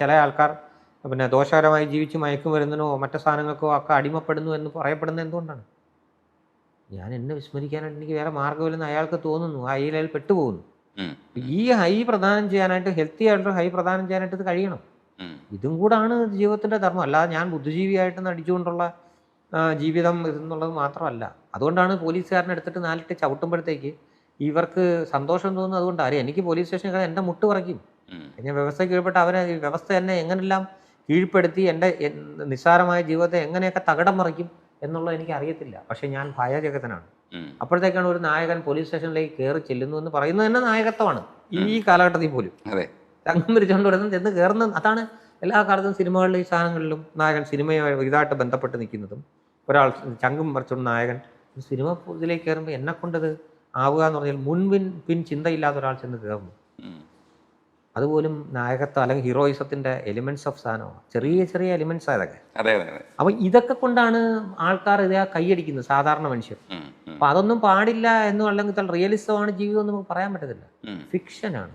ചില ആൾക്കാർ പിന്നെ ദോഷകരമായി ജീവിച്ച് മയക്കുമരുന്നിനോ മറ്റു സാധനങ്ങൾക്കോ ഒക്കെ അടിമപ്പെടുന്നു എന്ന് പറയപ്പെടുന്നത് എന്തുകൊണ്ടാണ്? ഞാൻ എന്നെ വിസ്മരിക്കാനായിട്ട് എനിക്ക് വേറെ മാർഗ്ഗമില്ലെന്ന് അയാൾക്ക് തോന്നുന്നു. ആ അയാൾ പെട്ടുപോകുന്നു. ഈ ഹൈ പ്രദാനം ചെയ്യാനായിട്ട്, ഹെൽത്തി ആയിട്ടുള്ള ഹൈ പ്രദാനം ചെയ്യാനായിട്ട് ഇത് കഴിയണം. ഇതും കൂടാണ് ജീവിതത്തിൻ്റെ ധർമ്മം. അല്ലാതെ ഞാൻ ബുദ്ധിജീവിയായിട്ട് നടിച്ചുകൊണ്ടുള്ള ജീവിതം ഇതെന്നുള്ളത് മാത്രമല്ല. അതുകൊണ്ടാണ് പോലീസുകാരനെ എടുത്തിട്ട് നാലിട്ട് ചവിട്ടുമ്പോഴത്തേക്ക് ഇവർക്ക് സന്തോഷം തോന്നുന്നത്. അതുകൊണ്ട് അറിയാം, എനിക്ക് പോലീസ് സ്റ്റേഷനിൽ കയറാൻ എൻ്റെ മുട്ട് പറയ്ക്കും. ഞാൻ വ്യവസ്ഥ കീഴ്പ്പെട്ട് അവരെ ഈ വ്യവസ്ഥ എന്നെ എങ്ങനെല്ലാം കീഴ്പ്പെടുത്തി എൻ്റെ നിസ്സാരമായ ജീവിതത്തെ എങ്ങനെയൊക്കെ തകിടം മറിക്കും എന്നുള്ളത് എനിക്ക് അറിയത്തില്ല. പക്ഷെ ഞാൻ ഭയജഗതനാണ്. അപ്പോഴത്തേക്കാണ് ഒരു നായകൻ പോലീസ് സ്റ്റേഷനിലേക്ക് കയറി ചെല്ലുന്നു എന്ന് പറയുന്നത് തന്നെ നായകത്വമാണ് ഈ കാലഘട്ടത്തിൽ പോലും. ചങ്കം പിരിച്ചുകൊണ്ട് വരുന്നത് ചെന്ന് കയറുന്നത് അതാണ്. എല്ലാ കാലത്തും സിനിമകളിലും ഈ സാധനങ്ങളിലും നായകൻ സിനിമയുമായി ഇതായിട്ട് ബന്ധപ്പെട്ട് നിൽക്കുന്നതും, ഒരാൾ ചങ്കും പറിച്ചുകൊണ്ട് നായകൻ സിനിമ ഇതിലേക്ക് കയറുമ്പോൾ എന്നെ കൊണ്ടത് ആവുക എന്ന് പറഞ്ഞാൽ പിൻ ചിന്തയില്ലാത്ത ഒരാൾ ചെന്ന് കയറുന്നു. അതുപോലും നായകത്വം അല്ലെങ്കിൽ ഹീറോയിസത്തിന്റെ എലിമെന്റ്സ് ഓഫ് സാധനമാണ്. ചെറിയ ചെറിയ എലിമെന്റ്സ് അതൊക്കെ. അപ്പൊ ഇതൊക്കെ കൊണ്ടാണ് ആൾക്കാർ ഇതേ കൈയടിക്കുന്നത്, സാധാരണ മനുഷ്യർ. അപ്പൊ അതൊന്നും പാടില്ല എന്നും അല്ലെങ്കിൽ റിയലിസമാണ് ജീവിതം എന്ന് നമുക്ക് പറയാൻ പറ്റത്തില്ല. ഫിക്ഷനാണ്.